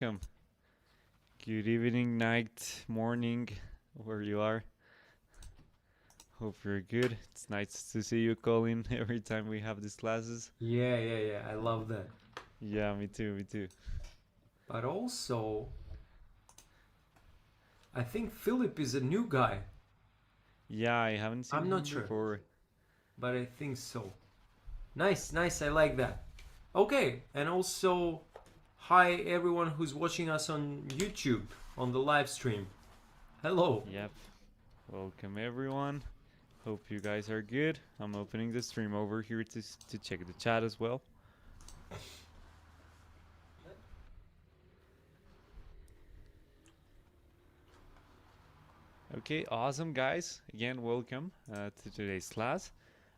welcome. Good evening, night, morning, where you are. Hope you're good. It's nice to see you, Colin, every time we have these classes. Yeah. I love that. Yeah, me too, me too. But also, I think Philip is a new guy. Yeah, I haven't seen I'm not him sure, before. but I think so. Nice. I like that. Okay, and also, hi everyone who's watching us on YouTube on the live stream. Hello. Yep. Welcome, everyone. Hope you guys are good. I'm opening the stream over here to check the chat as well. Okay, awesome, guys. Again, welcome to today's class.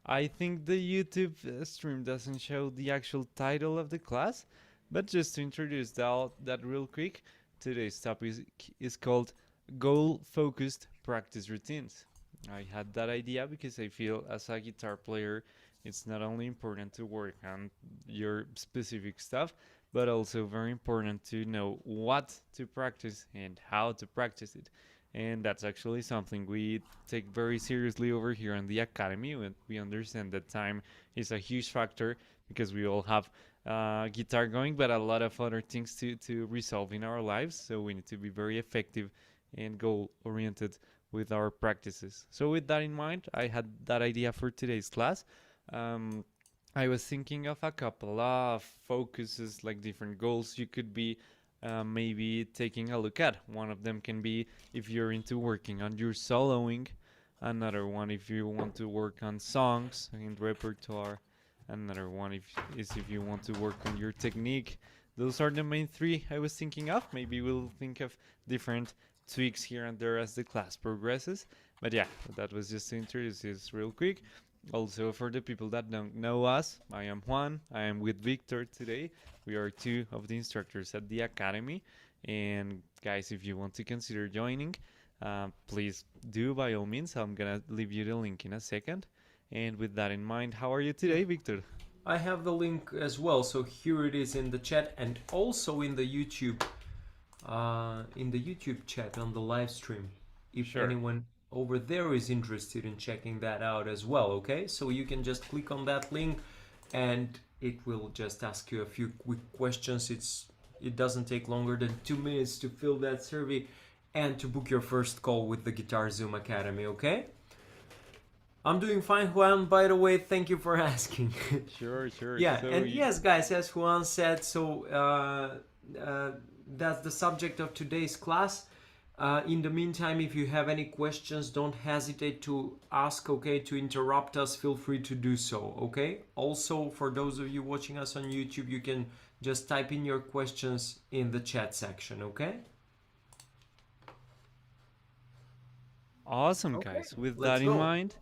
I think the YouTube stream doesn't show the actual title of the class, but just to introduce that real quick, today's topic is called Goal Focused Practice Routines. I had that idea because I feel as a guitar player, it's not only important to work on your specific stuff, but also very important to know what to practice and how to practice it. And that's actually something we take very seriously over here in the academy. We understand that time is a huge factor because we all have guitar going, but a lot of other things to resolve in our lives. So we need to be very effective and goal oriented with our practices. So with that in mind, I had that idea for today's class. Um, I was thinking of a couple of focuses, like different goals you could be maybe taking a look at. One of them can be if you're into working on your soloing, another one if you want to work on songs in repertoire, another one is if you want to work on your technique. Those are the main three I was thinking of. Maybe we'll think of different tweaks here and there as the class progresses. But yeah, that was just to introduce this real quick. Also, for the people that don't know us, I am Juan. I am with Victor today. We are two of the instructors at the academy. And guys, if you want to consider joining, please do by all means. I'm gonna leave you the link in a second. And with that in mind, how are you Yeah. today, Victor? I have the link as well, so here it is in the chat and also in the YouTube chat on the live stream. If Sure. anyone over there is interested in checking that out as well, okay? So you can just click on that link and it will just ask you a few quick questions. It doesn't take longer than 2 minutes to fill that survey and to book your first call with the Guitar Zoom Academy, okay? I'm doing fine, Juan. By the way, thank you for asking. Sure. Yeah, So, and yes, guys, as Juan said, so that's the subject of today's class. In the meantime, if you have any questions, don't hesitate to ask, okay, to interrupt us, feel free to do so, okay? Also, for those of you watching us on YouTube, you can just type in your questions in the chat section, okay? awesome, Okay, guys. With let's that in go. mind,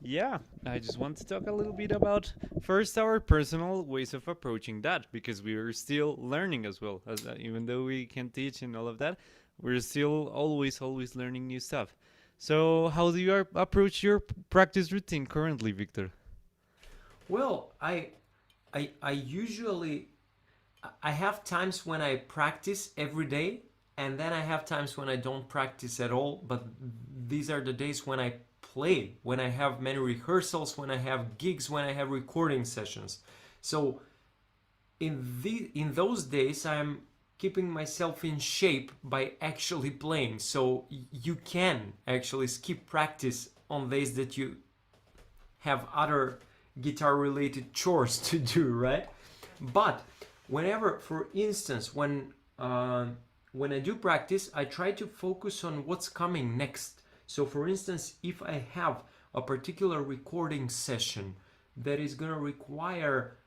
yeah, I just want to talk a little bit about first our personal ways of approaching that because we are still learning as well. Even though we can teach and all of that, we're still always learning new stuff. So, how do you approach your practice routine currently, Victor? Well, I usually I have times when I practice every day, and then I have times when I don't practice at all. But these are the days when I play, when I have many rehearsals, when I have gigs, when I have recording sessions. So in those days, I'm keeping myself in shape by actually playing. So you can actually skip practice on days that you have other guitar related chores to do, right? But whenever, for instance, when I do practice, I try to focus on what's coming next. So for instance, if I have a particular recording session that is going to require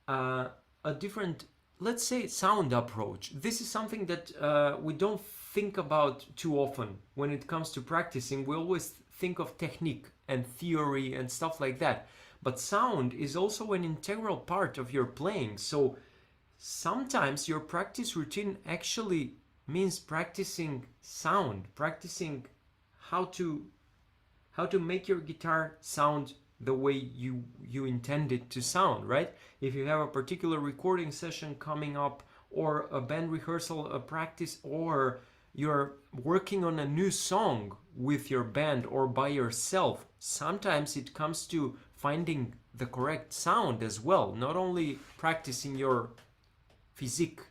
a different, let's say, sound approach, this is something that we don't think about too often when it comes to practicing. We always think of technique and theory and stuff like that, but sound is also an integral part of your playing. So sometimes your practice routine actually means practicing sound, practicing how to make your guitar sound the way you intend it to sound, right? If you have a particular recording session coming up, or a band rehearsal, a practice, or you're working on a new song with your band or by yourself, sometimes it comes to finding the correct sound as well, not only practicing your physique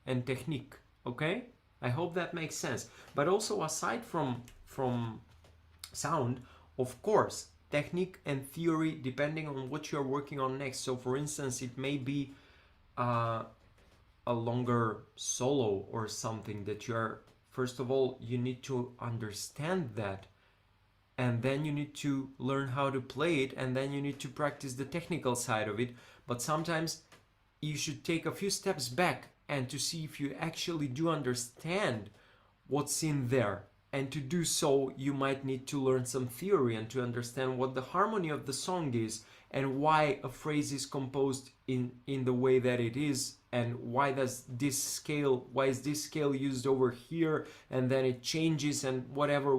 and technique. Okay, I hope that makes sense. But also, aside from sound, of course, technique and theory, depending on what you're working on next. So for instance, it may be uh, a longer solo or something that you're, first of all, you need to understand that, and then you need to learn how to play it, and then you need to practice the technical side of it. But sometimes you should take a few steps back and to see if you actually do understand what's in there. And to do so, you might need to learn some theory and to understand what the harmony of the song is, and why a phrase is composed in the way that it is, and why is this scale used over here, and then it changes, and whatever.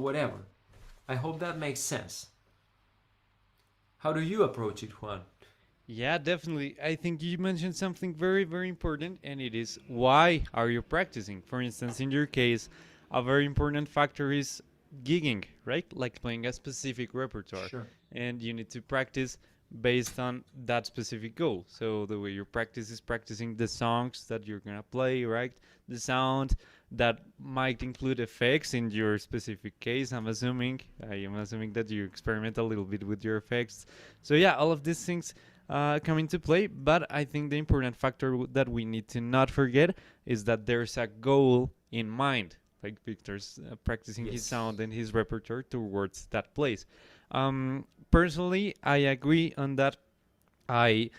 I hope that makes sense. How do you approach it, Juan? Yeah, definitely. I think you mentioned something very, very important, and it is why are you practicing? For instance, in your case, a very important factor is gigging, right? Like playing a specific repertoire. Sure. And you need to practice based on that specific goal. So the way you practice is practicing the songs that you're gonna play, right? The sound that might include effects in your specific case. I am assuming that you experiment a little bit with your effects. So yeah, all of these things come into play. But I think the important factor that we need to not forget is that there's a goal in mind. Like Victor's practicing his sound and his repertoire towards that place. Personally, I agree on that. I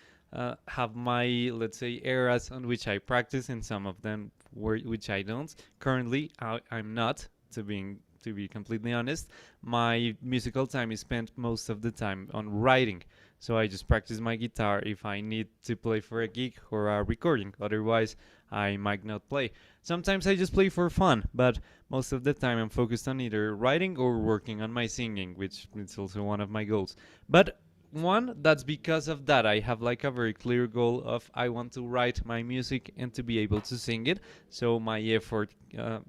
have my, let's say, eras on which I practice, and some of them which I don't. Currently, I'm not, to be completely honest. My musical time is spent most of the time on writing. So I just practice my guitar if I need to play for a gig or a recording. Otherwise, I might not play. Sometimes I just play for fun, but most of the time I'm focused on either writing or working on my singing, which is also one of my goals. But that's because of that. I have like a very clear goal of I want to write my music and to be able to sing it. So my effort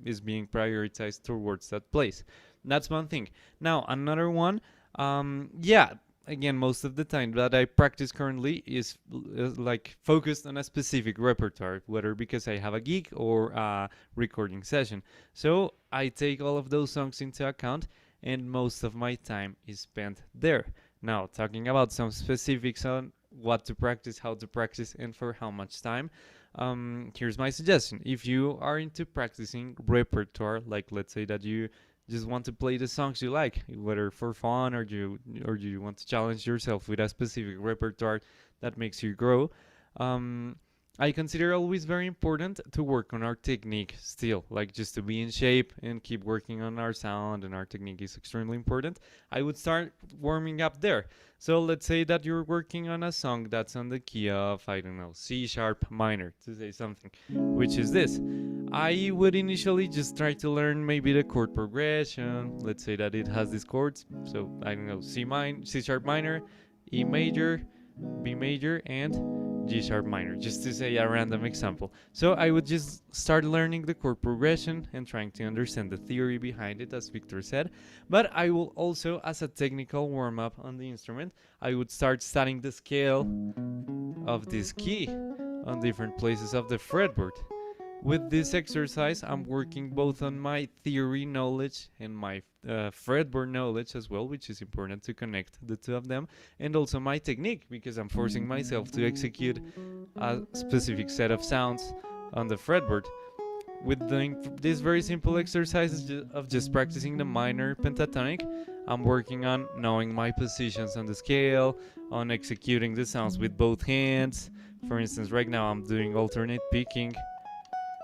is being prioritized towards that place. That's one thing. Now, another one, again, most of the time that I practice currently is like focused on a specific repertoire, whether because I have a gig or a recording session. So I take all of those songs into account, and most of my time is spent there. Now, talking about some specifics on what to practice, how to practice, and for how much time, here's my suggestion. If you are into practicing repertoire, like let's say that you just want to play the songs you like, whether for fun or you want to challenge yourself with a specific repertoire that makes you grow. I consider always very important to work on our technique still, like just to be in shape and keep working on our sound, and our technique is extremely important. I would start warming up there. So let's say that you're working on a song that's on the key of, I don't know, C sharp minor, to say something, which is this. I would initially just try to learn maybe the chord progression. Let's say that it has these chords. So I don't know, C sharp minor, E major, B major, and G sharp minor, just to say a random example. So I would just start learning the chord progression and trying to understand the theory behind it, as Victor said. But I will also, as a technical warm-up on the instrument, I would start studying the scale of this key on different places of the fretboard. With this exercise, I'm working both on my theory knowledge and my fretboard knowledge as well, which is important to connect the two of them, and also my technique, because I'm forcing myself to execute a specific set of sounds on the fretboard. With doing this very simple exercise of just practicing the minor pentatonic, I'm working on knowing my positions on the scale, on executing the sounds with both hands. For instance, right now I'm doing alternate picking.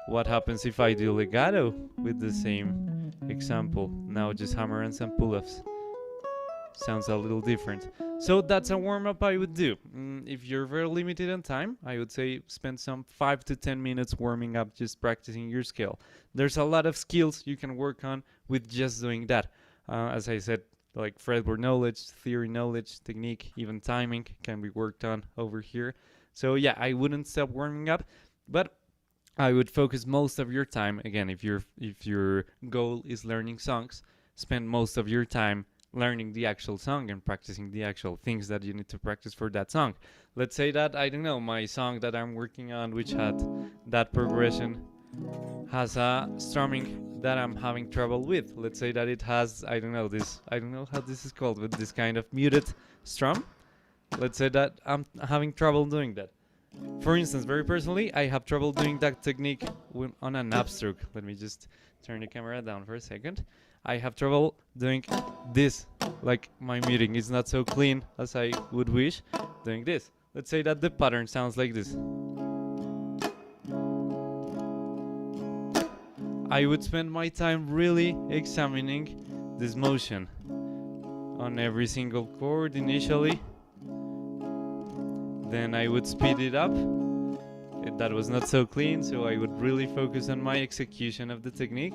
What happens if I do legato with the same example? Now just hammer and some pull-ups. Sounds a little different. So that's a warm-up I would do. If you're very limited on time, I would say spend some 5 to 10 minutes warming up, just practicing your scale. There's a lot of skills you can work on with just doing that. As I said, like fretboard knowledge, theory knowledge, technique, even timing can be worked on over here. So yeah, I wouldn't stop warming up. But I would focus most of your time, again, if your goal is learning songs, spend most of your time learning the actual song and practicing the actual things that you need to practice for that song. Let's say that, I don't know, my song that I'm working on, which had that progression, has a strumming that I'm having trouble with. Let's say that it has, I don't know how this is called, but this kind of muted strum. Let's say that I'm having trouble doing that. For instance, very personally, I have trouble doing that technique on an upstroke. Let me just turn the camera down for a second. I have trouble doing this. Like, my muting is not so clean as I would wish doing this. Let's say that the pattern sounds like this. I would spend my time really examining this motion on every single chord initially. Then I would speed it up. That was not so clean, so I would really focus on my execution of the technique.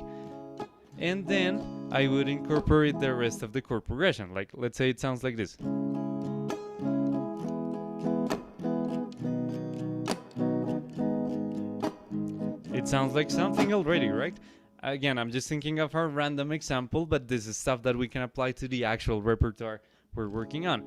And then I would incorporate the rest of the chord progression. Like, let's say it sounds like this. It sounds like something already, right? Again, I'm just thinking of a random example, but this is stuff that we can apply to the actual repertoire we're working on.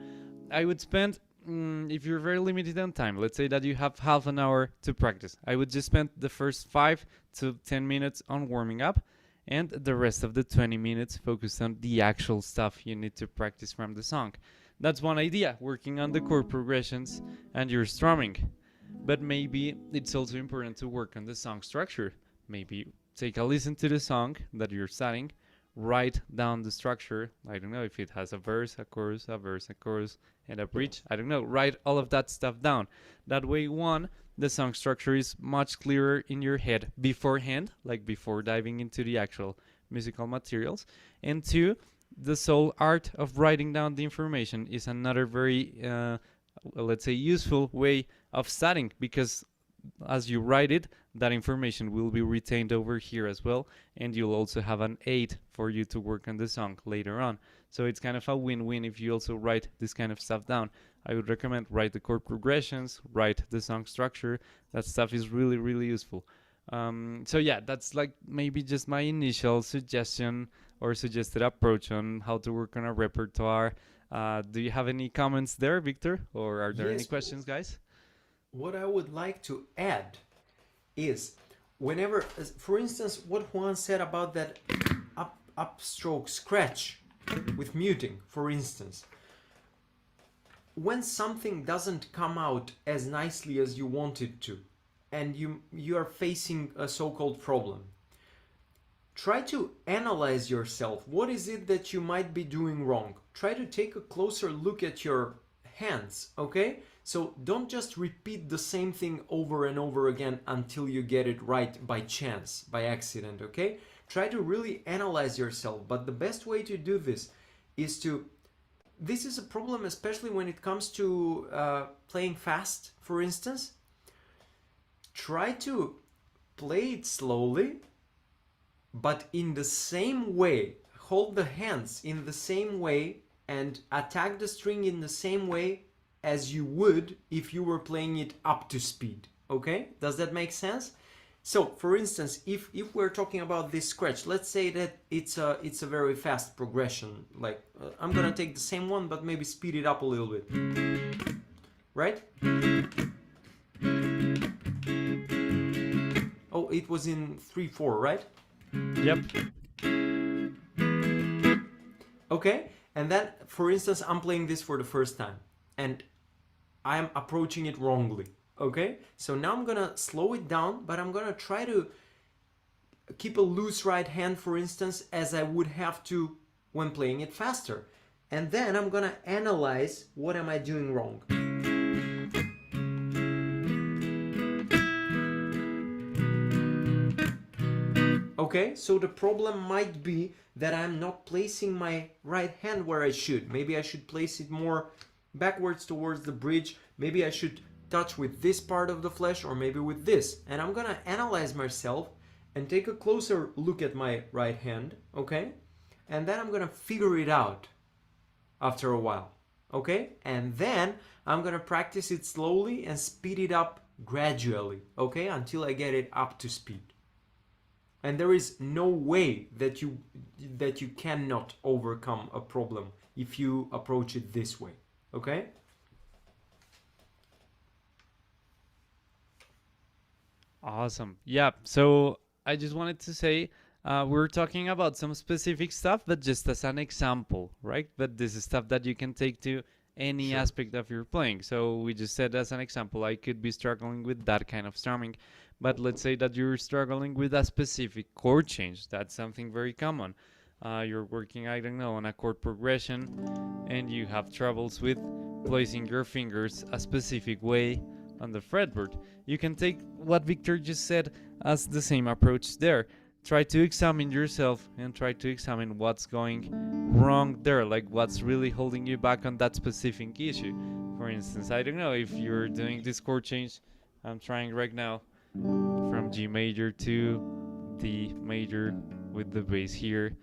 I would spend, if you're very limited on time, let's say that you have half an hour to practice. I would just spend the first 5 to 10 minutes on warming up, and the rest of the 20 minutes focused on the actual stuff you need to practice from the song. That's one idea, working on the chord progressions and your strumming. But maybe it's also important to work on the song structure. Maybe take a listen to the song that you're studying, write down the structure. I don't know if it has a verse, a chorus, a verse, a chorus, and a bridge. I don't know. Write all of that stuff down. That way, one, the song structure is much clearer in your head beforehand, like before diving into the actual musical materials. And two, the sole art of writing down the information is another very, let's say, useful way of studying, because as you write it, that information will be retained over here as well, and you'll also have an aid for you to work on the song later on. So it's kind of a win-win if you also write this kind of stuff down. I would recommend write the chord progressions, write the song structure. That stuff is really, really useful. So yeah, that's like maybe just my initial suggestion or suggested approach on how to work on a repertoire. Do you have any comments there, Victor? Or are there any questions, guys? What I would like to add is whenever, for instance, what Juan said about that upstroke scratch with muting, for instance, when something doesn't come out as nicely as you want it to, and you are facing a so-called problem, try to analyze yourself. What is it that you might be doing wrong? Try to take a closer look at your hands, okay? So don't just repeat the same thing over and over again until you get it right by chance, by accident, okay? Try to really analyze yourself, but the best way to do this is to, this is a problem especially when it comes to playing fast, for instance. Try to play it slowly, but in the same way. Hold the hands in the same way and attack the string in the same way as you would if you were playing it up to speed. Okay, does that make sense? So for instance, if we're talking about this scratch, let's say that it's a very fast progression, like I'm gonna take the same one but maybe speed it up a little bit, right? Oh, it was in 3/4, right? Yep. Okay, and then for instance I'm playing this for the first time and I'm approaching it wrongly. Okay, so now I'm gonna slow it down, but I'm gonna try to keep a loose right hand, for instance, as I would have to when playing it faster. And then I'm gonna analyze what am I doing wrong. Okay, so the problem might be that I'm not placing my right hand where I should. Maybe I should place it more backwards towards the bridge. Maybe I should touch with this part of the flesh, or maybe with this. And I'm gonna analyze myself and take a closer look at my right hand, okay? And then I'm gonna figure it out after a while, okay? And then I'm gonna practice it slowly and speed it up gradually, okay, until I get it up to speed. And there is no way that you cannot overcome a problem if you approach it this way, okay? Awesome. Yeah. So I just wanted to say we're talking about some specific stuff, but just as an example, right? But this is stuff that you can take to any Sure. aspect of your playing. So we just said as an example, I could be struggling with that kind of strumming, but let's say that you're struggling with a specific chord change. That's something very common. You're working, I don't know, on a chord progression, and you have troubles with placing your fingers a specific way on the fretboard. You can take what Victor just said as the same approach there. Try to examine yourself and try to examine what's going wrong there, like what's really holding you back on that specific issue. For instance, I don't know if you're doing this chord change. I'm trying right now from G major to D major with the bass here.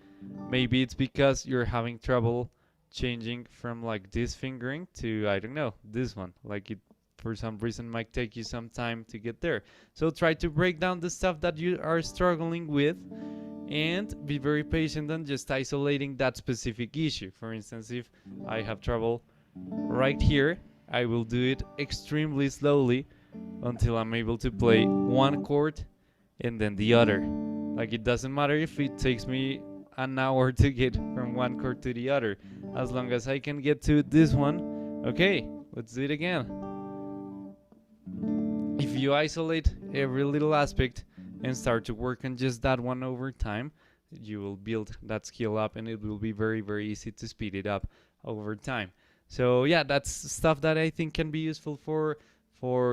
Maybe it's because you're having trouble changing from like this fingering to, I don't know, this one. Like it for some reason might take you some time to get there. So try to break down the stuff that you are struggling with and be very patient on just isolating that specific issue. For instance, if I have trouble right here, I will do it extremely slowly until I'm able to play one chord and then the other. Like it doesn't matter if it takes me an hour to get from one chord to the other. As long as I can get to this one, okay, let's do it again. If you isolate every little aspect and start to work on just that one over time, you will build that skill up and it will be very, very easy to speed it up over time. So yeah, that's stuff that I think can be useful for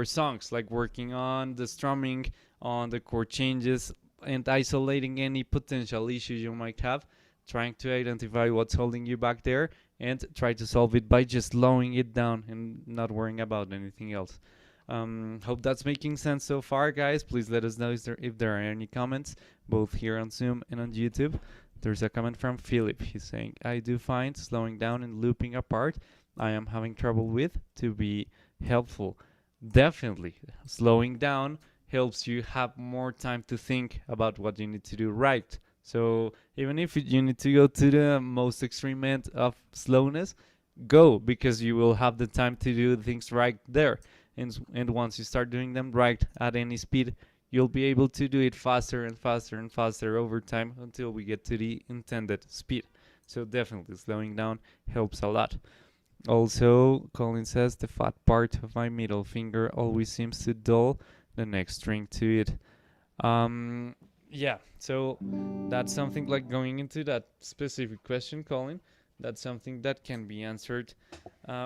songs, like working on the strumming, on the chord changes, and isolating any potential issues you might have, trying to identify what's holding you back there and try to solve it by just slowing it down and not worrying about anything else. Hope that's making sense so far, guys. Please let us know if there are any comments, both here on Zoom and on YouTube. There's a comment from Philip. He's saying, I do find slowing down and looping apart I am having trouble with to be helpful. Definitely, slowing down helps you have more time to think about what you need to do right. So even if you need to go to the most extreme end of slowness, go, because you will have the time to do things right there. And once you start doing them right at any speed, you'll be able to do it faster and faster and faster over time until we get to the intended speed. So definitely slowing down helps a lot. Also, Colin says the fat part of my middle finger always seems to dull the next string to it. Yeah, so that's something like going into that specific question, Colin. That's something that can be answered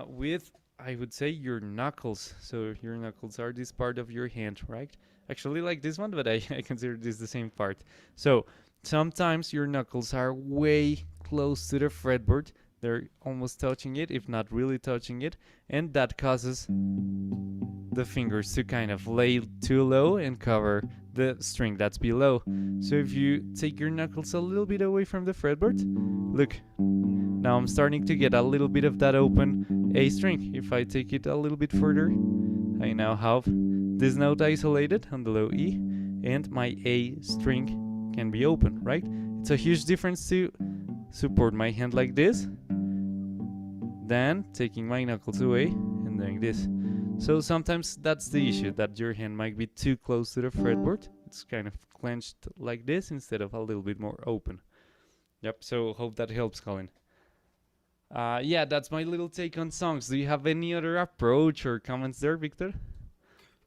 with, I would say, your knuckles. So your knuckles are this part of your hand, right? Actually, like this one, but I consider this the same part. So sometimes your knuckles are way close to the fretboard. They're almost touching it, if not really touching it, and that causes the fingers to kind of lay too low and cover the string that's below. So if you take your knuckles a little bit away from the fretboard, look, now I'm starting to get a little bit of that open A string. If I take it a little bit further, I now have this note isolated on the low E, and my A string can be open, right? It's a huge difference to support my hand like this than taking my knuckles away and doing this. So sometimes that's the issue, that your hand might be too close to the fretboard. It's kind of clenched like this instead of a little bit more open. Yep, so hope that helps, Colin. Yeah, that's my little take on songs. Do you have any other approach or comments there, Victor?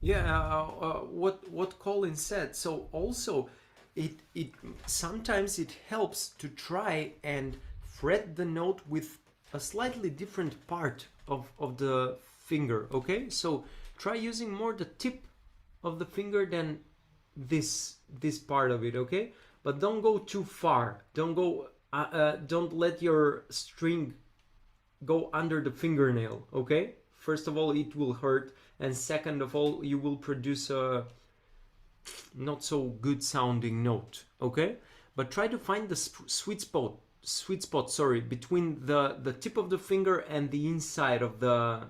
Yeah, what Colin said. So also, it sometimes it helps to try and fret the note with a slightly different part of the finger. Okay, so try using more the tip of the finger than this part of it. Okay, but don't go too far. Don't go. Don't let your string go under the fingernail. Okay, first of all, it will hurt, and second of all, you will produce a not so good sounding note. Okay, but try to find the sweet spot, sorry, between the tip of the finger and the inside of the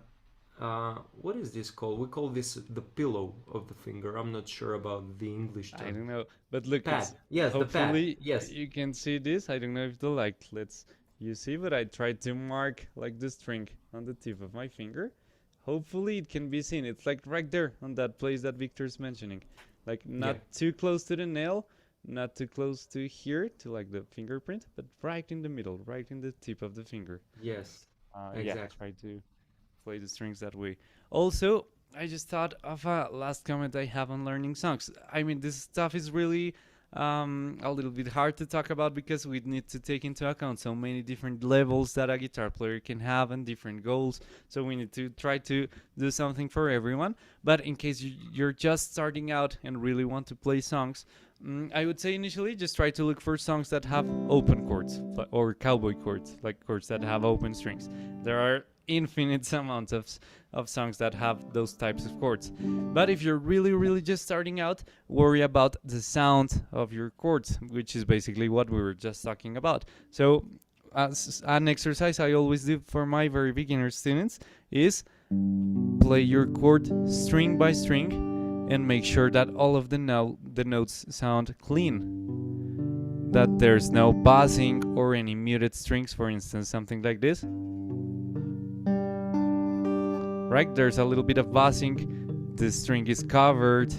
what is this called? We call this the pillow of the finger. I'm not sure about the English I term. don't know, but look, Pad. it's Yes, the pad. hopefully Yes. you can see this. I don't know if the like let's you see, but I tried to mark like the string on the tip of my finger. Hopefully it can be seen. It's like right there on that place that Victor's mentioning. Like Yeah. not too close to the nail, not too close to here to like the fingerprint, but right in the middle, right in the tip of the finger. Yes. Yeah, Exactly. try to play the strings that way. Also, I just thought of a last comment I have on learning songs. I mean, this stuff is really a little bit hard to talk about because we need to take into account so many different levels that a guitar player can have and different goals. So we need to try to do something for everyone. But in case you're just starting out and really want to play songs, I would say initially just try to look for songs that have open chords or cowboy chords, like chords that have open strings. There are infinite amounts of songs that have those types of chords. But if you're really just starting out, worry about the sound of your chords, which is basically what we were just talking about. So as an exercise I always do for my very beginner students is play your chord string by string and make sure that all of the notes sound clean, that there's no buzzing or any muted strings, for instance, something like this. Right, there's a little bit of buzzing, the string is covered,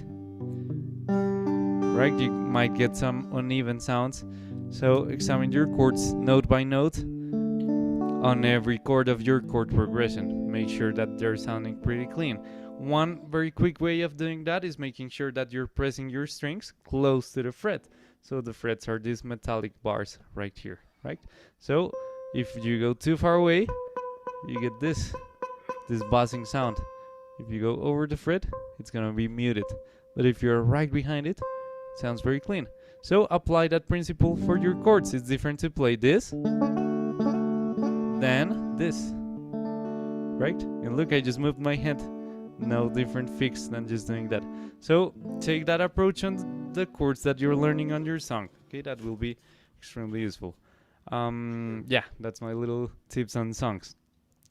right, you might get some uneven sounds. So examine your chords note by note on every chord of your chord progression. Make sure that they're sounding pretty clean. One very quick way of doing that is making sure that you're pressing your strings close to the fret. So the frets are these metallic bars right here, right? So if you go too far away, you get this buzzing sound. If you go over the fret, it's gonna be muted. But if you're right behind it, it sounds very clean. So apply that principle for your chords. It's different to play this than this, right? And look, I just moved my hand. No different fix than just doing that. So take that approach on the chords that you're learning on your song. Okay, that will be extremely useful. Yeah, that's my little tips on songs.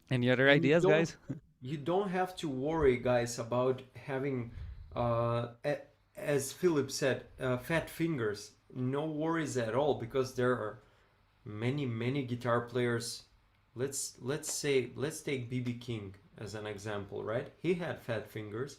Any other And ideas, guys? you don't have to worry, guys, about having, as Philip said, fat fingers. No worries at all, because there are many guitar players. Let's take BB King as an example, right? He had fat fingers.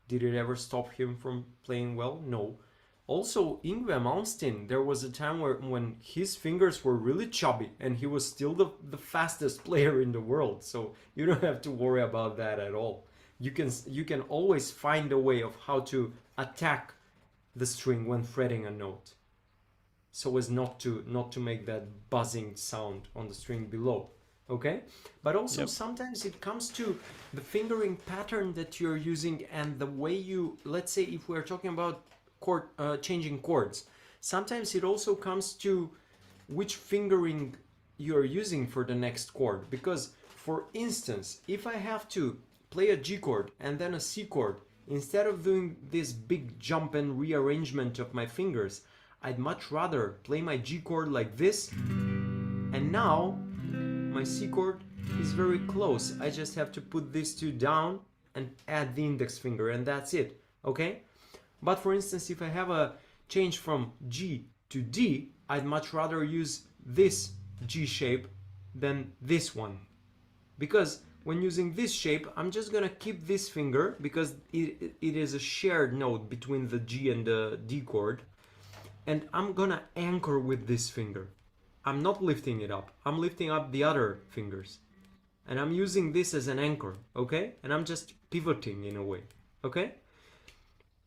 Did it ever stop him from playing well? No. Also, Yngwie Malmsteen, there was a time when his fingers were really chubby and he was still the fastest player in the world. So you don't have to worry about that at all. You can always find a way of how to attack the string when fretting a note, so as not to make that buzzing sound on the string below. Okay, but also Yep. sometimes it comes to the fingering pattern that you're using and the way you, let's say if we're talking about changing chords, sometimes it also comes to which fingering you're using for the next chord. Because for instance, if I have to play a G chord and then a C chord, instead of doing this big jump and rearrangement of my fingers, I'd much rather play my G chord like this, and now my C chord is very close. I just have to put these two down and add the index finger, and that's it. Okay? But for instance, if I have a change from G to D, I'd much rather use this G shape than this one. Because when using this shape, I'm just gonna keep this finger because it is a shared note between the G and the D chord, and I'm gonna anchor with this finger. I'm not lifting it up. I'm lifting up the other fingers. And I'm using this as an anchor, okay? And I'm just pivoting in a way, okay?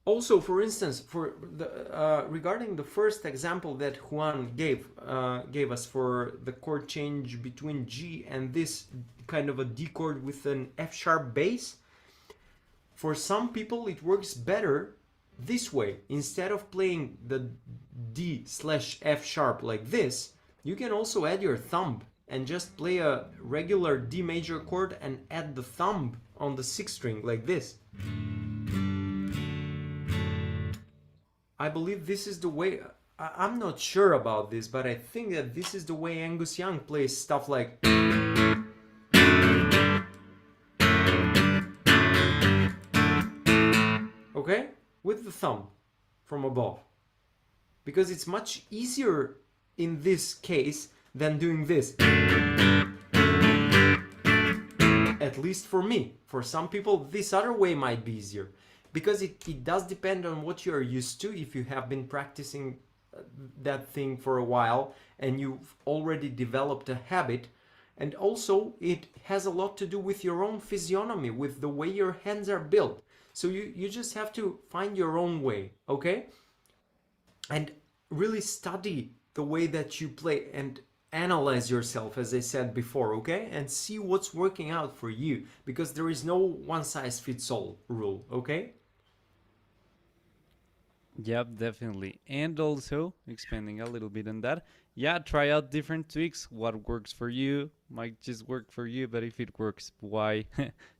Also, for instance, for the regarding the first example that Juan gave us for the chord change between G and this kind of a D chord with an F sharp bass, for some people it works better this way. Instead of playing the D/F sharp like this, you can also add your thumb and just play a regular D major chord and add the thumb on the sixth string like this. I believe this is the way, I'm not sure about this, but I think that this is the way Angus Young plays stuff like the thumb from above, because it's much easier in this case than doing this. At least for me. For some people, this other way might be easier, because it does depend on what you're used to. If you have been practicing that thing for a while and you've already developed a habit, and also it has a lot to do with your own physiognomy, with the way your hands are built. So you just have to find your own way, okay? And really study the way that you play and analyze yourself, as I said before, okay? And see what's working out for you, because there is no one size fits all rule, okay? Yep, definitely. And also, expanding a little bit on that, yeah, try out different tweaks. What works for you might just work for you, but if it works, why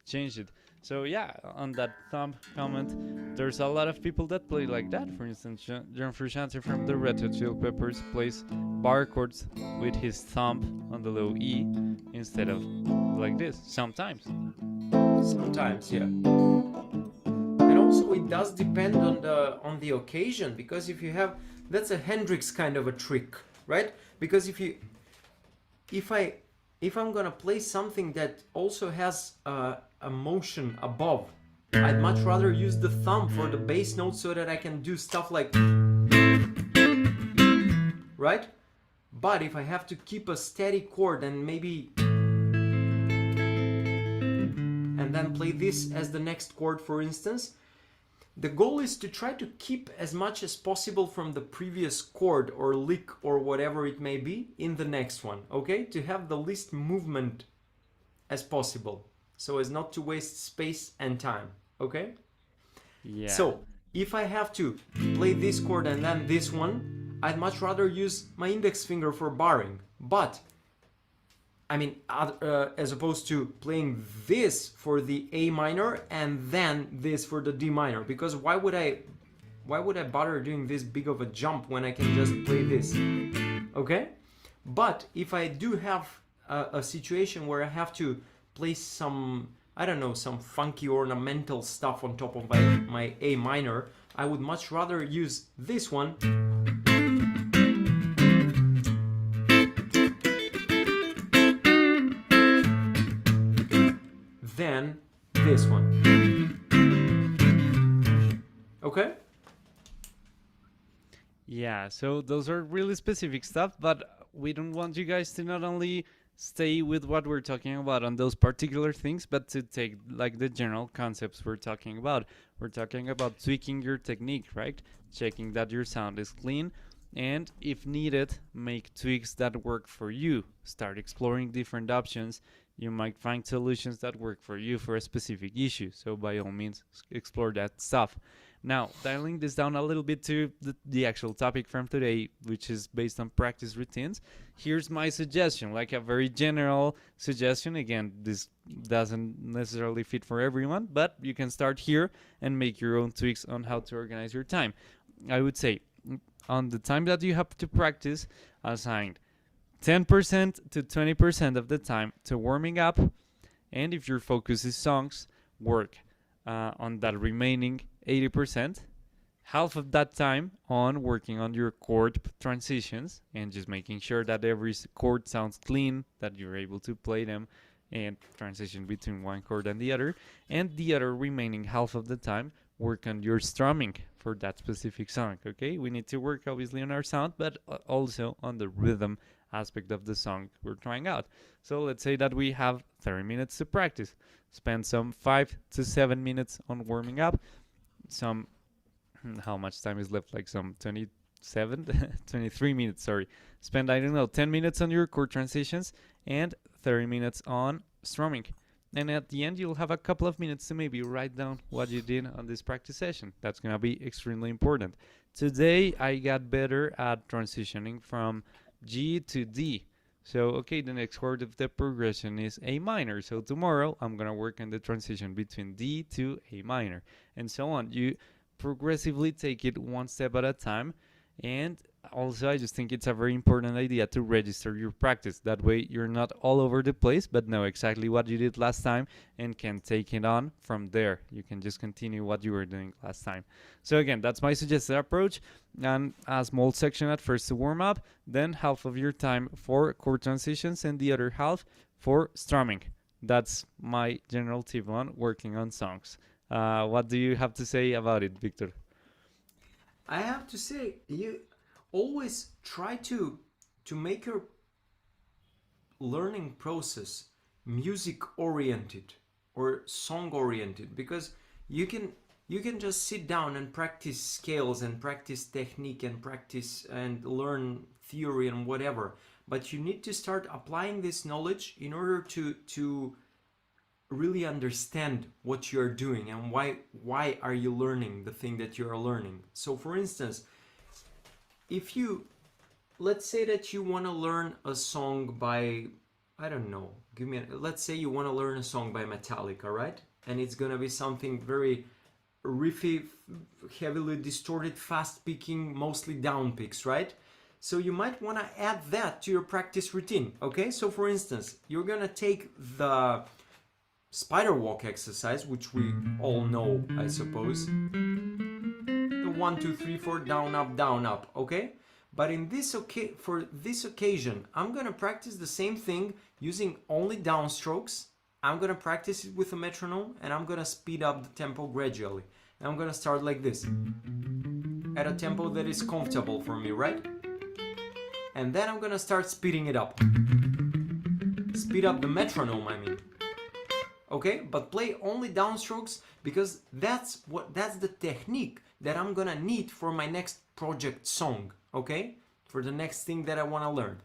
change it? So yeah, on that thumb comment, there's a lot of people that play like that. For instance, John Frusciante from the Red Hot Chili Peppers plays bar chords with his thumb on the low E instead of like this, sometimes. Sometimes, yeah. And also it does depend on the occasion, because if you have, that's a Hendrix kind of a trick, right? Because if I'm gonna play something that also has a motion above, I'd much rather use the thumb for the bass note so that I can do stuff like, right? But if I have to keep a steady chord and maybe, and then play this as the next chord, for instance, the goal is to try to keep as much as possible from the previous chord or lick or whatever it may be in the next one, okay? To have the least movement as possible, so as not to waste space and time, okay? Yeah. So if I have to play this chord and then this one, I'd much rather use my index finger for barring. But I mean, as opposed to playing this for the A minor and then this for the D minor, because why would I bother doing this big of a jump when I can just play this? Okay? But if I do have a situation where I have to play some, I don't know, some funky ornamental stuff on top of my A minor, I would much rather use this one than this one. Okay? Yeah, so those are really specific stuff, but we don't want you guys to not only stay with what we're talking about on those particular things, but to take like the general concepts we're talking about. We're talking about tweaking your technique, right? Checking that your sound is clean, and if needed, make tweaks that work for you. Start exploring different options. You might find solutions that work for you for a specific issue. So by all means, explore that stuff. Now, dialing this down a little bit to the actual topic from today, which is based on practice routines, here's my suggestion, like a very general suggestion. Again, this doesn't necessarily fit for everyone, but you can start here and make your own tweaks on how to organize your time. I would say, on the time that you have to practice, assign 10% to 20% of the time to warming up, and if your focus is songs, work on that remaining 80%, half of that time on working on your chord transitions and just making sure that every chord sounds clean, that you're able to play them and transition between one chord and the other, and the other remaining half of the time work on your strumming for that specific song. Okay, we need to work obviously on our sound, but also on the rhythm aspect of the song we're trying out. So let's say that we have 30 minutes to practice. Spend some 5 to 7 minutes on warming up. Some, how much time is left? Like some 23 minutes, sorry. Spend, I don't know, 10 minutes on your chord transitions and 30 minutes on strumming. And at the end, you'll have a couple of minutes to maybe write down what you did on this practice session. That's going to be extremely important. Today, I got better at transitioning from G to D. So, okay, the next chord of the progression is A minor. So tomorrow, I'm going to work on the transition between D to A minor, and so on. You progressively take it one step at a time, And also, I just think it's a very important idea to register your practice. That way, you're not all over the place, but know exactly what you did last time and can take it on from there. You can just continue what you were doing last time. So, again, that's my suggested approach. And a small section at first to warm up, then half of your time for chord transitions, and the other half for strumming. That's my general tip on working on songs. What do you have to say about it, Victor? I have to say, you always try to make your learning process music oriented or song oriented, because you can just sit down and practice scales and practice technique and practice and learn theory and whatever, but you need to start applying this knowledge in order to really understand what you're doing and why are you learning the thing that you're learning. So for instance, if you, let's say that you want to learn a song by, I don't know, let's say you want to learn a song by Metallica, right? And it's gonna be something very riffy, heavily distorted, fast picking, mostly down picks, right? So you might want to add that to your practice routine. Okay, so for instance, you're gonna take the spider walk exercise, which we all know, I suppose. The 1, 2, 3, 4, down, up, okay? But in this for this occasion, I'm gonna practice the same thing using only downstrokes. I'm gonna practice it with a metronome, and I'm gonna speed up the tempo gradually. And I'm gonna start like this, at a tempo that is comfortable for me, right? And then I'm gonna start speeding it up. Speed up the metronome, I mean. Okay, but play only downstrokes, because that's the technique that I'm gonna need for my next project song, okay? For the next thing that I wanna learn.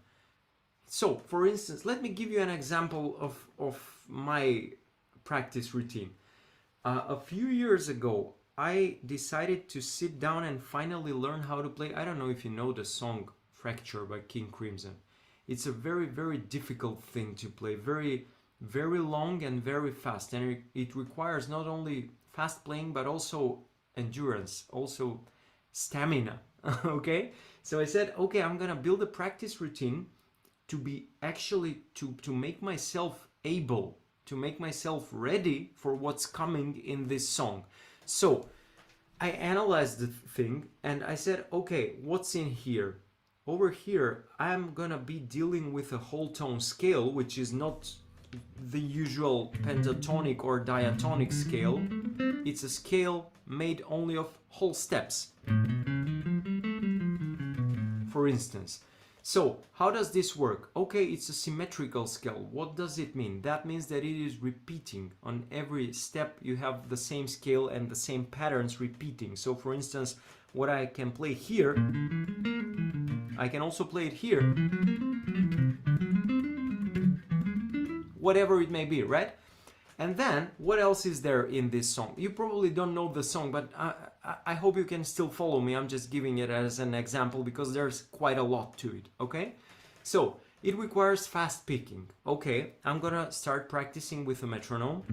So, for instance, let me give you an example of my practice routine. A few years ago, I decided to sit down and finally learn how to play. I don't know if you know the song Fracture by King Crimson. It's a very, very difficult thing to play. Very, very long and very fast, and it requires not only fast playing but also endurance, also stamina. Okay, so I said, okay, I'm gonna build a practice routine to be actually to make myself able, to make myself ready for what's coming in this song. So I analyzed the thing and I said, okay, what's in here? Over here I'm gonna be dealing with a whole tone scale, which is not the usual pentatonic or diatonic scale. It's a scale made only of whole steps, for instance. So how does this work? Okay, it's a symmetrical scale. What does it mean? That means that it is repeating. On every step you have the same scale and the same patterns repeating. So for instance, what I can play here, I can also play it here, whatever it may be, right? And then what else is there in this song? You probably don't know the song, but I hope you can still follow me. I'm just giving it as an example because there's quite a lot to it, okay? So it requires fast picking. Okay, I'm gonna start practicing with a metronome.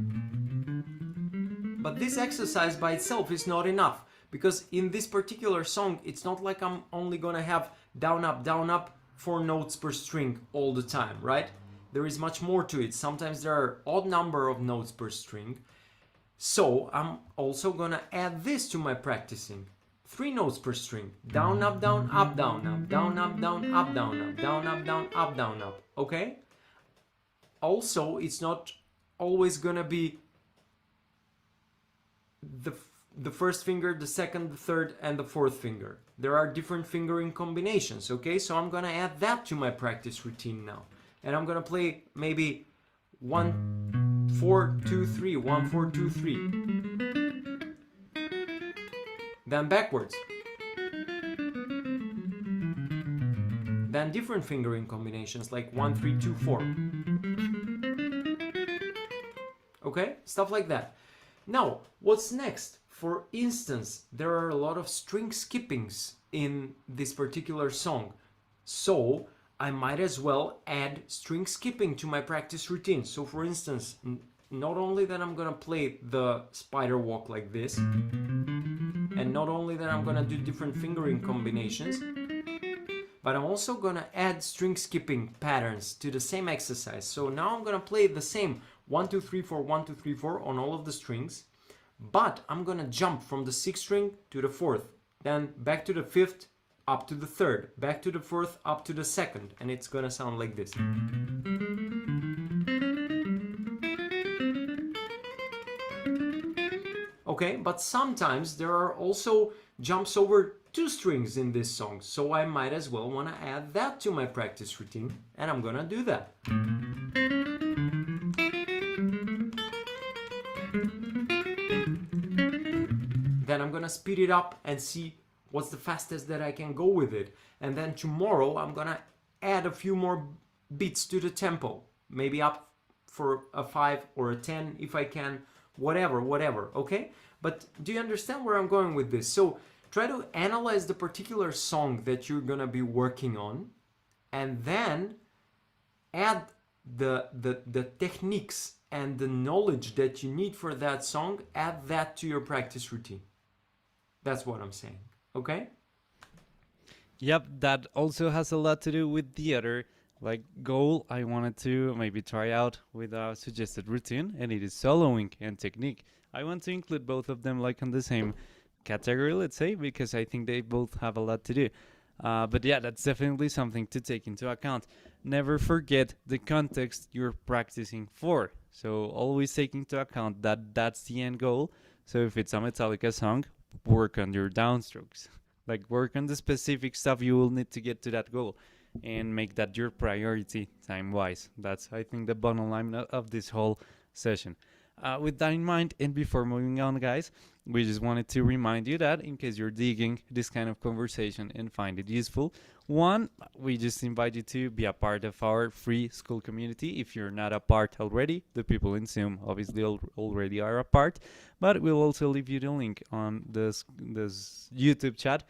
But this exercise by itself is not enough, because in this particular song, it's not like I'm only gonna have down, up, 4 notes per string all the time, right? There is much more to it. Sometimes there are odd number of notes per string. So I'm also gonna add this to my practicing. 3 notes per string. Down, up, down, up, down, up, down, up, down, up, down, up, down, up, down, up, down, up. Okay? Also, it's not always gonna be the first finger, the second, the third, and the fourth finger. There are different fingering combinations, okay? So I'm gonna add that to my practice routine now. And I'm gonna play maybe 1, 4, 2, 3, 1, 4, 2, 3. Then backwards. Then different fingering combinations like 1, 3, 2, 4. Okay? Stuff like that. Now, what's next? For instance, there are a lot of string skippings in this particular song. So I might as well add string skipping to my practice routine. So for instance, not only that I'm gonna play the spider walk like this, and not only that I'm gonna do different fingering combinations, but I'm also gonna add string skipping patterns to the same exercise. So now I'm gonna play the same 1 2 3 4 1 2 3 4 on all of the strings, but I'm gonna jump from the 6th string to the 4th, then back to the 5th, up to the 3rd, back to the 4th, up to the 2nd, and it's gonna sound like this. Okay, but sometimes there are also jumps over 2 strings in this song, so I might as well want to add that to my practice routine, and I'm gonna do that. Then I'm gonna speed it up and see what's the fastest that I can go with it. And then tomorrow I'm gonna add a few more beats to the tempo, maybe up for a 5 or a 10 if I can, whatever, okay? But do you understand where I'm going with this? So try to analyze the particular song that you're gonna be working on, and then add the techniques and the knowledge that you need for that song, add that to your practice routine. That's what I'm saying, okay? Yep, that also has a lot to do with the other goal I wanted to maybe try out with a suggested routine, and it is soloing and technique. I want to include both of them on the same category, let's say, because I think they both have a lot to do. But yeah, that's definitely something to take into account. Never forget the context you're practicing for. So always take into account that that's the end goal. So if it's a Metallica song, work on your downstrokes. Work on the specific stuff you will need to get to that goal, and make that your priority time-wise. That's, I think, the bottom line of this whole session. With that in mind, and before moving on, guys, we just wanted to remind you that in case you're digging this kind of conversation and find it useful, one, we just invite you to be a part of our free school community. If you're not a part already, the people in Zoom obviously already are a part, but we'll also leave you the link on this YouTube chat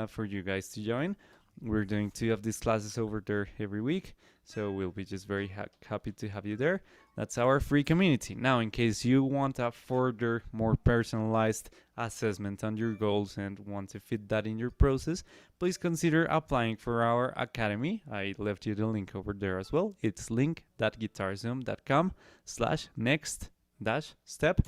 for you guys to join. We're doing 2 of these classes over there every week, so we'll be just very happy to have you there. That's our free community. Now, in case you want a further, more personalized assessment on your goals and want to fit that in your process, please consider applying for our academy. I left you the link over there as well. It's link.guitarzoom.com/next-step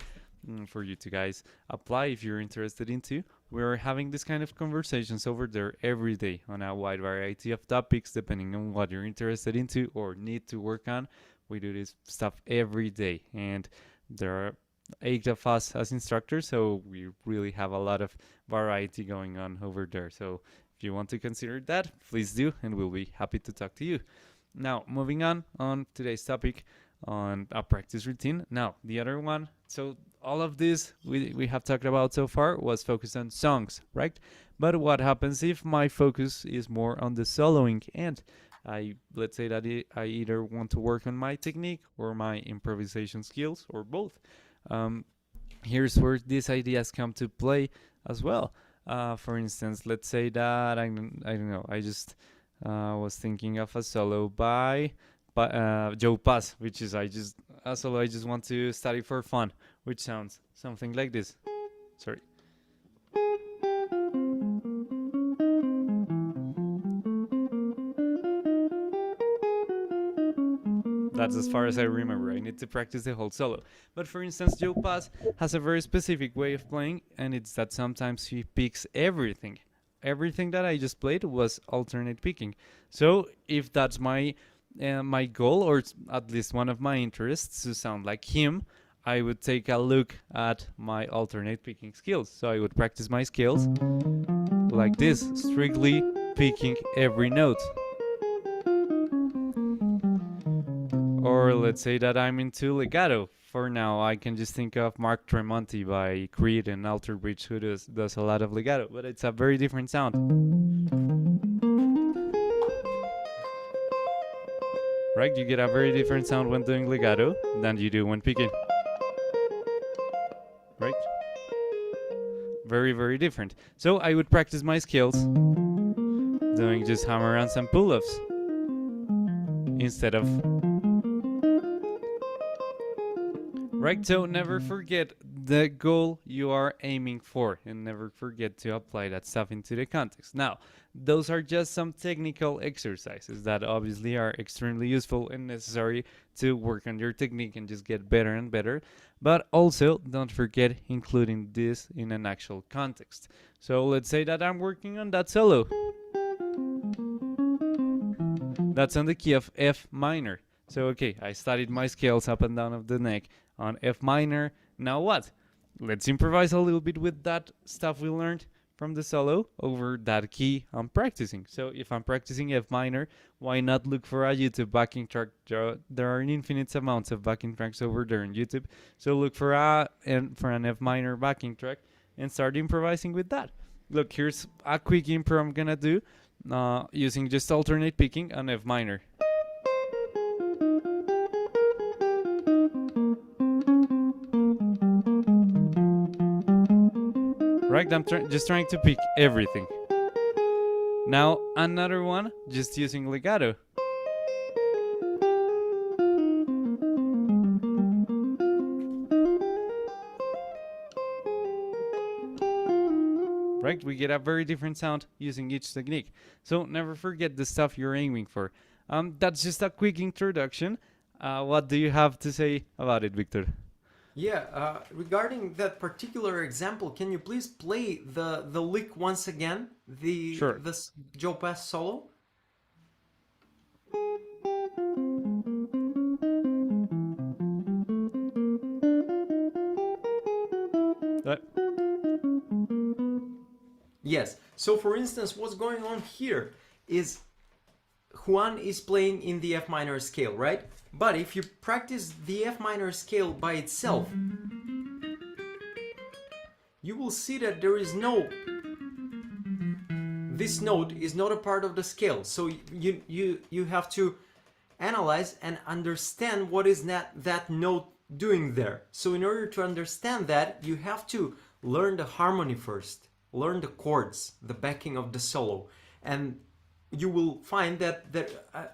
for you to guys apply if you're interested into. We're having this kind of conversations over there every day on a wide variety of topics depending on what you're interested into or need to work on. We do this stuff every day, and there are 8 of us as instructors, so we really have a lot of variety going on over there. So if you want to consider that, please do, and we'll be happy to talk to you. Now, moving on today's topic on a practice routine. Now, the other one, so all of this we have talked about so far was focused on songs, right? But what happens if my focus is more on the soloing, and let's say that I either want to work on my technique or my improvisation skills, or both. Here's where these ideas come to play as well. For instance, let's say that I don't know, I just was thinking of a solo by Joe Pass, which is a solo I just want to study for fun, which sounds something like this. Sorry. That's as far as I remember. I need to practice the whole solo. But for instance, Joe Pass has a very specific way of playing, and it's that sometimes he picks everything. Everything that I just played was alternate picking. So if that's my goal, or at least one of my interests, to sound like him, I would take a look at my alternate picking skills. So I would practice my skills like this, strictly picking every note. Or let's say that I'm into legato. For now, I can just think of Mark Tremonti by Creed and Alter Bridge, who does a lot of legato, but it's a very different sound. Right? You get a very different sound when doing legato than you do when picking. Right? Very, very different. So I would practice my skills doing just hammer-ons and pull-ups instead of... Right? So never forget the goal you are aiming for, and never forget to apply that stuff into the context. Now, those are just some technical exercises that obviously are extremely useful and necessary to work on your technique and just get better and better. But also, don't forget including this in an actual context. So let's say that I'm working on that solo. That's on the key of F minor. So okay, I studied my scales up and down of the neck on F minor. Now what? Let's improvise a little bit with that stuff we learned from the solo over that key I'm practicing. So if I'm practicing F minor, why not look for a YouTube backing track? There are infinite amounts of backing tracks over there on YouTube. So look for an F minor backing track and start improvising with that. Look, here's a quick improv I'm gonna do using just alternate picking on F minor. Right, I'm just trying to pick everything. Now another one, just using legato. Right, we get a very different sound using each technique. So never forget the stuff you're aiming for. That's just a quick introduction. What do you have to say about it, Victor? Yeah, regarding that particular example, can you please play the lick once again? Sure. The Joe Pass solo? Yes. So for instance, what's going on here is Juan is playing in the F minor scale, right? But if you practice the F minor scale by itself, you will see that there is this note is not a part of the scale. So you have to analyze and understand what is that note doing there. So in order to understand that, you have to learn the harmony first, learn the chords, the backing of the solo, and you will find that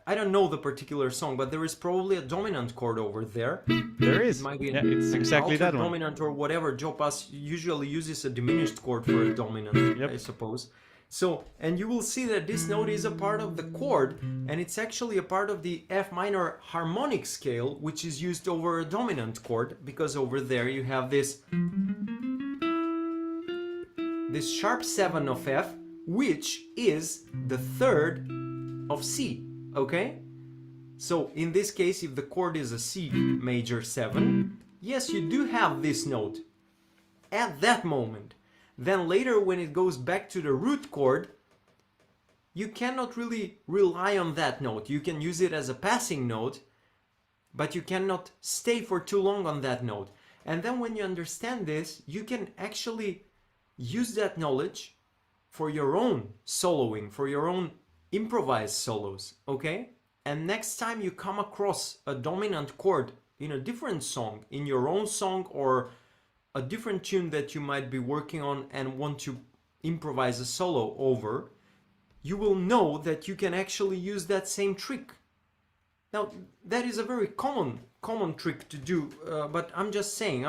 I don't know the particular song, but there is probably a dominant chord over there. There is. It might be it's exactly that one. dominant or whatever. Joe Pass usually uses a diminished chord for a dominant, I suppose. So, and you will see that this note is a part of the chord, and it's actually a part of the F minor harmonic scale, which is used over a dominant chord, because over there you have this sharp 7 of F, which is the third of C, okay? So in this case, if the chord is a C major 7, yes, you do have this note at that moment. Then later, when it goes back to the root chord, you cannot really rely on that note. You can use it as a passing note, but you cannot stay for too long on that note. And then when you understand this, you can actually use that knowledge for your own soloing, for your own improvised solos, okay? And next time you come across a dominant chord in a different song, in your own song or a different tune that you might be working on and want to improvise a solo over, you will know that you can actually use that same trick. Now, that is a very common trick to do, but I'm just saying,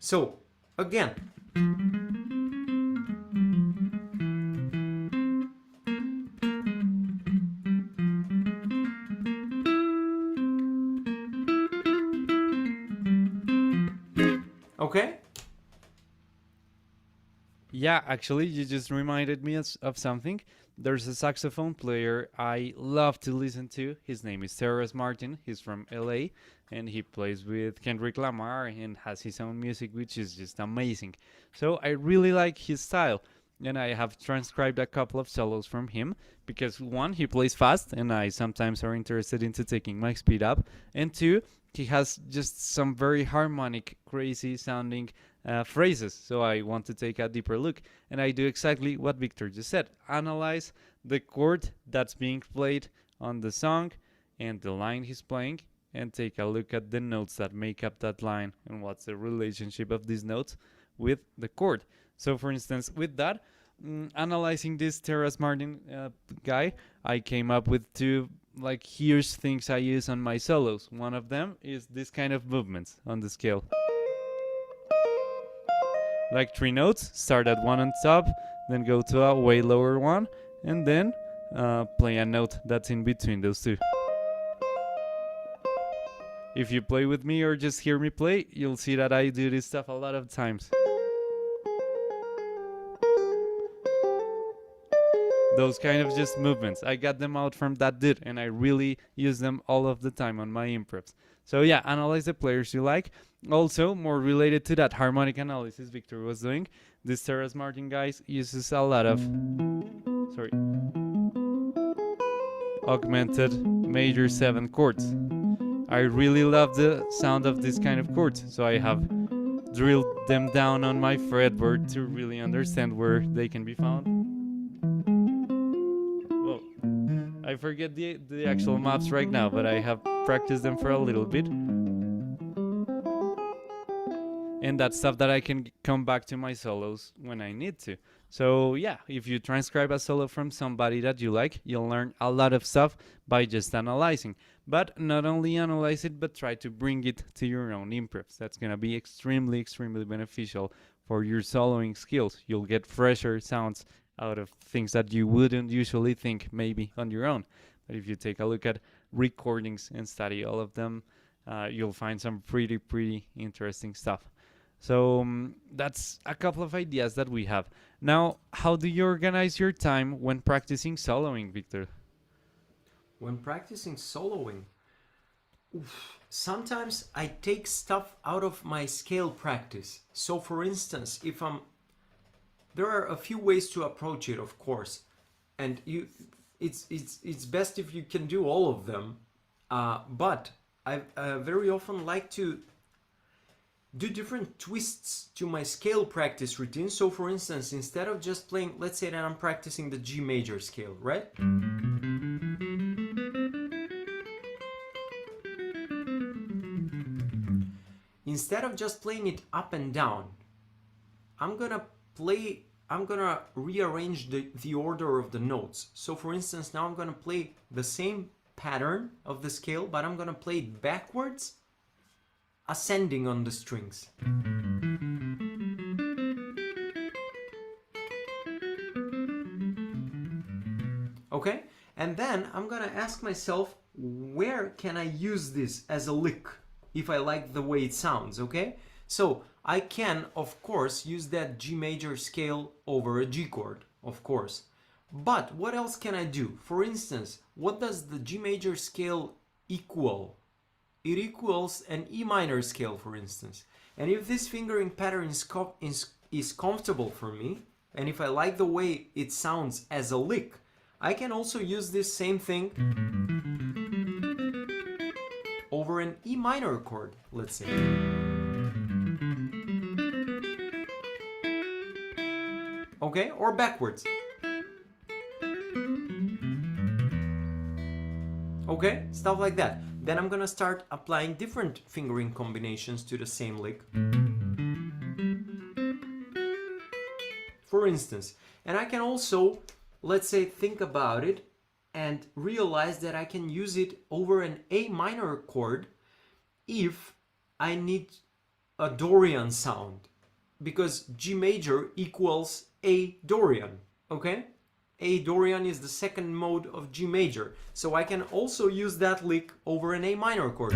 So, again. Okay? Yeah, actually, you just reminded me of something. There's a saxophone player I love to listen to. His name is Terrace Martin. He's from LA, and he plays with Kendrick Lamar and has his own music, which is just amazing. So I really like his style, and I have transcribed a couple of solos from him because one, he plays fast, and I sometimes are interested into taking my speed up, and two, he has just some very harmonic, crazy sounding phrases. So I want to take a deeper look, and I do exactly what Victor just said. Analyze the chord that's being played on the song and the line he's playing, and take a look at the notes that make up that line and what's the relationship of these notes with the chord. So for instance, with that, analyzing this Terrace Martin guy, I came up with two huge things I use on my solos. One of them is this kind of movements on the scale. like 3 notes, start at one on top, then go to a way lower one, and then play a note that's in between those two. If you play with me or just hear me play, you'll see that I do this stuff a lot of times. Those kind of just movements, I got them out from that dude, and I really use them all of the time on my improvs. So yeah, analyze the players you like. Also, more related to that harmonic analysis Victor was doing, this Terrace Martin guys uses a lot of augmented major 7 chords. I really love the sound of this kind of chords, so I have drilled them down on my fretboard to really understand where they can be found. Well, I forget the actual maps right now, but I have practiced them for a little bit. And that's stuff that I can come back to my solos when I need to. So yeah, if you transcribe a solo from somebody that you like, you'll learn a lot of stuff by just analyzing. But not only analyze it, but try to bring it to your own improvs. That's gonna be extremely, extremely beneficial for your soloing skills. You'll get fresher sounds out of things that you wouldn't usually think maybe on your own. But if you take a look at recordings and study all of them, you'll find some pretty interesting stuff. So that's a couple of ideas that we have. Now, how do you organize your time when practicing soloing, Victor? When practicing soloing, sometimes I take stuff out of my scale practice. So for instance, there are a few ways to approach it, of course, and it's best if you can do all of them. But I very often like to do different twists to my scale practice routine. So for instance, instead of just playing, let's say that I'm practicing the G major scale, right? Instead of just playing it up and down, I'm gonna rearrange the order of the notes. So for instance, now I'm gonna play the same pattern of the scale, but I'm gonna play it backwards, ascending on the strings. Okay? And then I'm gonna ask myself, where can I use this as a lick if I like the way it sounds, okay? So I can, of course, use that G major scale over a G chord, of course. But what else can I do? For instance, what does the G major scale equal? It equals an E minor scale, for instance. And if this fingering pattern is comfortable for me, and if I like the way it sounds as a lick, I can also use this same thing over an E minor chord, let's say. Okay, or backwards. Okay, stuff like that. Then I'm gonna start applying different fingering combinations to the same lick. For instance, and I can also, let's say, think about it and realize that I can use it over an A minor chord if I need a Dorian sound, because G major equals A Dorian, okay? A Dorian is the second mode of G major, so I can also use that lick over an A minor chord.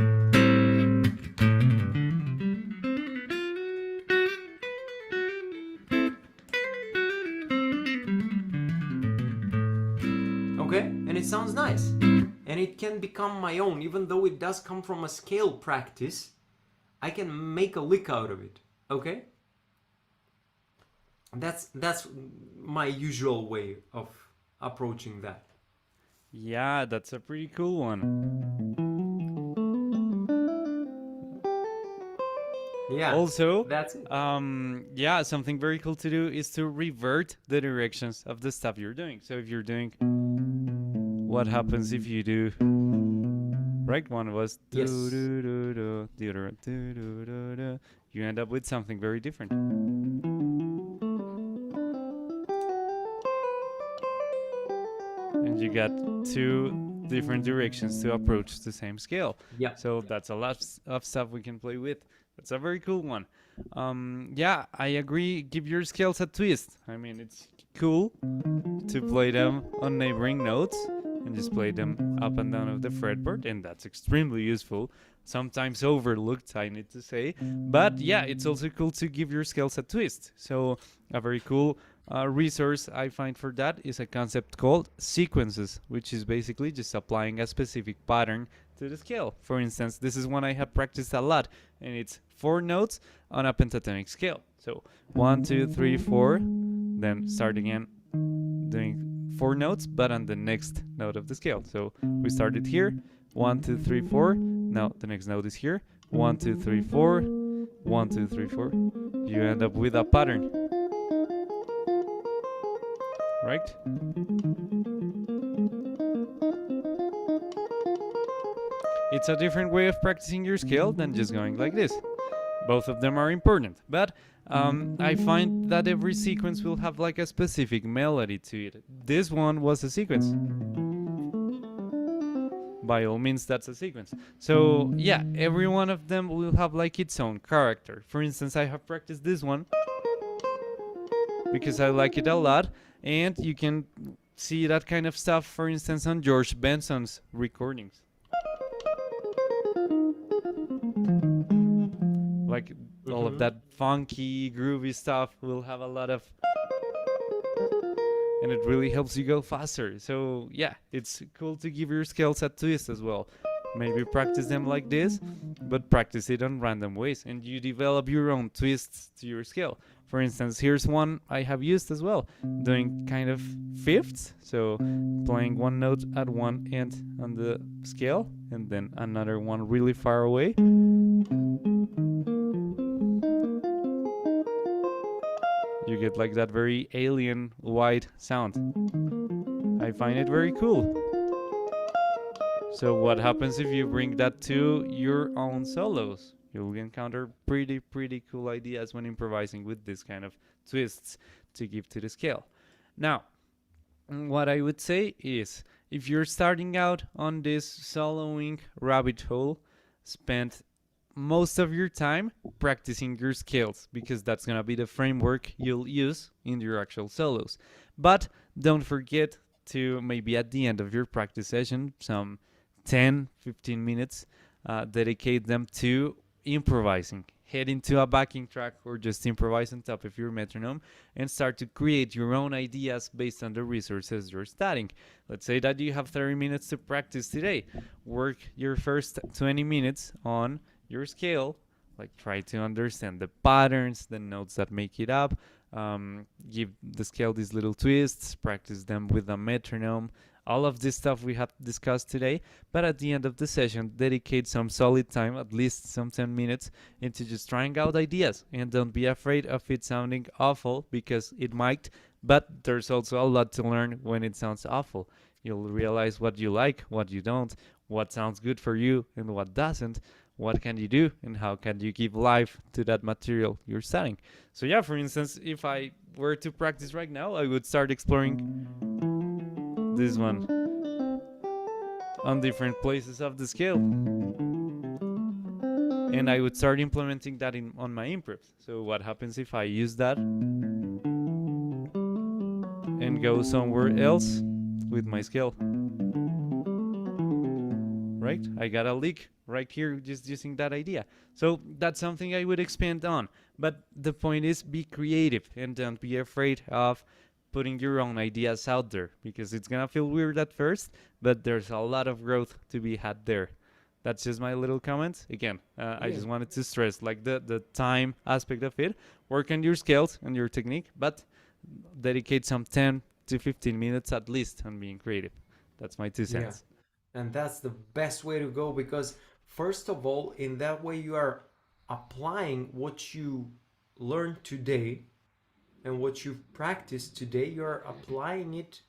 Okay, and it sounds nice, and it can become my own. Even though it does come from a scale practice, I can make a lick out of it. Okay, that's my usual way of approaching that. Yeah, that's a pretty cool one. Yeah. Also, that's it. Yeah, something very cool to do is to revert the directions of the stuff you're doing. So if you're doing, what happens if you do? Right, one was Yes. the other you end up with something very different. And you got two different directions to approach the same scale. Yeah. So that's a lot of stuff we can play with. That's a very cool one. Yeah, I agree. Give your scales a twist. I mean, it's cool to play them on neighboring notes and just play them up and down of the fretboard, and that's extremely useful. Sometimes overlooked, I need to say. But yeah, it's also cool to give your scales a twist. So, a very cool resource I find for that is a concept called sequences, which is basically just applying a specific pattern to the scale. For instance, this is one I have practiced a lot, and it's 4 notes on a pentatonic scale. So 1, 2, 3, 4, then start again doing 4 notes, but on the next note of the scale. So we started here, 1, 2, 3, 4. Now the next note is here, 1, 2, 3, 4, 1, 2, 3, 4. You end up with a pattern, right? It's a different way of practicing your scale than just going like this. Both of them are important, but I find that every sequence will have like a specific melody to it. This one was a sequence. By all means, that's a sequence. So yeah, every one of them will have like its own character. For instance, I have practiced this one because I like it a lot, and you can see that kind of stuff, for instance, on George Benson's recordings. Like all of that funky, groovy stuff will have a lot of, and it really helps you go faster. So yeah, it's cool to give your scales a twist as well. Maybe practice them like this, but practice it on random ways, and you develop your own twists to your scale. For instance, here's one I have used as well, doing kind of fifths, so playing one note at one end on the scale, and then another one really far away. You get like that very alien white sound. I find it very cool. So what happens if you bring that to your own solos? You'll encounter pretty cool ideas when improvising with this kind of twists to give to the scale. Now, what I would say is, if you're starting out on this soloing rabbit hole, spend most of your time practicing your scales, because that's gonna be the framework you'll use in your actual solos. But don't forget to, maybe at the end of your practice session, some 10-15 minutes, dedicate them to improvising. Head into a backing track or just improvise on top of your metronome and start to create your own ideas based on the resources you're studying. Let's say that you have 30 minutes to practice today. Work your first 20 minutes on your scale, like try to understand the patterns, the notes that make it up, give the scale these little twists, practice them with a metronome, all of this stuff we have discussed today. But at the end of the session, dedicate some solid time, at least some 10 minutes, into just trying out ideas, and don't be afraid of it sounding awful, because it might, but there's also a lot to learn when it sounds awful. You'll realize what you like, what you don't, what sounds good for you and what doesn't. What can you do, and how can you give life to that material you're studying? So yeah, for instance, if I were to practice right now, I would start exploring this one on different places of the scale, and I would start implementing that on my improvs. So what happens if I use that and go somewhere else with my scale? Right? I got a leak right here just using that idea. So that's something I would expand on. But the point is, be creative and don't be afraid of putting your own ideas out there, because it's gonna feel weird at first, but there's a lot of growth to be had there. That's just my little comment. Again, I just wanted to stress like the time aspect of it. Work on your skills and your technique, but dedicate some 10 to 15 minutes at least on being creative. That's my 2 cents. And that's the best way to go, because first of all, in that way you are applying what you learned today and what you've practiced today. You're applying it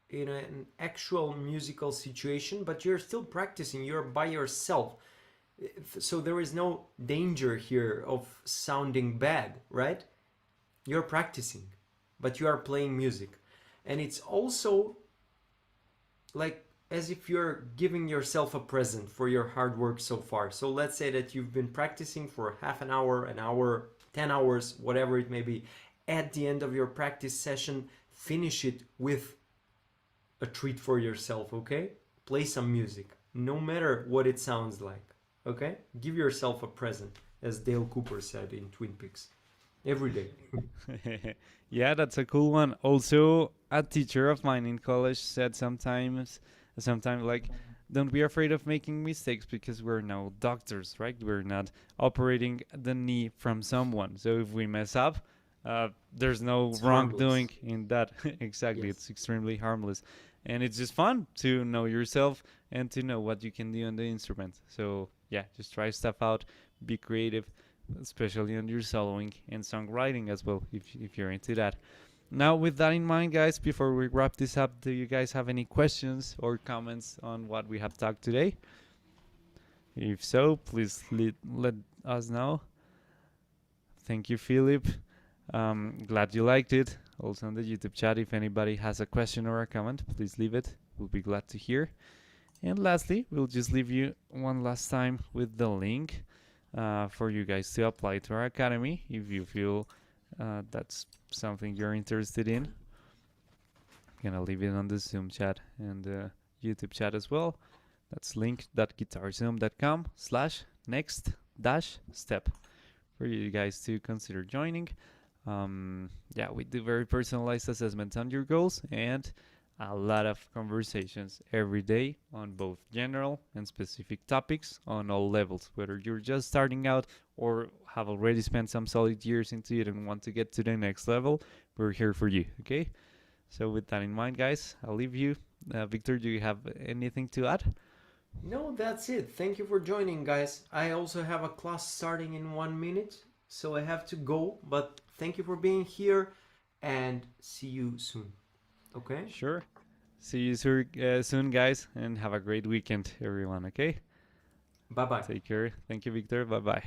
in an actual musical situation, but you're still practicing. You're by yourself, so there is no danger here of sounding bad, right? You're practicing, but you are playing music. And it's also like as if you're giving yourself a present for your hard work so far. So let's say that you've been practicing for half an hour, 10 hours, whatever it may be. At the end of your practice session, finish it with a treat for yourself, okay? Play some music, no matter what it sounds like, okay? Give yourself a present, as Dale Cooper said in Twin Peaks. Every day. Yeah, that's a cool one. Also, a teacher of mine in college said sometimes like, don't be afraid of making mistakes because we're now doctors, right? We're not operating the knee from someone. So if we mess up, there's no It's wrongdoing harmless. in that. Exactly, Yes. it's extremely harmless, and it's just fun to know yourself and to know what you can do on the instrument. So yeah, just try stuff out, be creative, especially on your soloing and songwriting as well, if you're into that. Now, with that in mind, guys, before we wrap this up, do you guys have any questions or comments on what we have talked today? If so, please let us know. Thank you, Philip. Glad you liked it. Also on the YouTube chat, if anybody has a question or a comment, please leave it. We'll be glad to hear. And lastly, we'll just leave you one last time with the link for you guys to apply to our academy if you feel that's something you're interested in. I'm gonna leave it on the Zoom chat and the YouTube chat as well. That's link.guitarzoom.com/next-step for you guys to consider joining. Yeah, we do very personalized assessments on your goals and a lot of conversations every day on both general and specific topics on all levels, whether you're just starting out or have already spent some solid years into it and want to get to the next level. We're here for you, okay? So with that in mind, guys, I'll leave you. Victor, do you have anything to add? No, that's it. Thank you for joining, guys. I also have a class starting in 1 minute, so I have to go. But thank you for being here, and see you soon. Okay? Sure. See you soon, guys, and have a great weekend, everyone, okay? Bye bye. Take care. Thank you, Victor. Bye bye.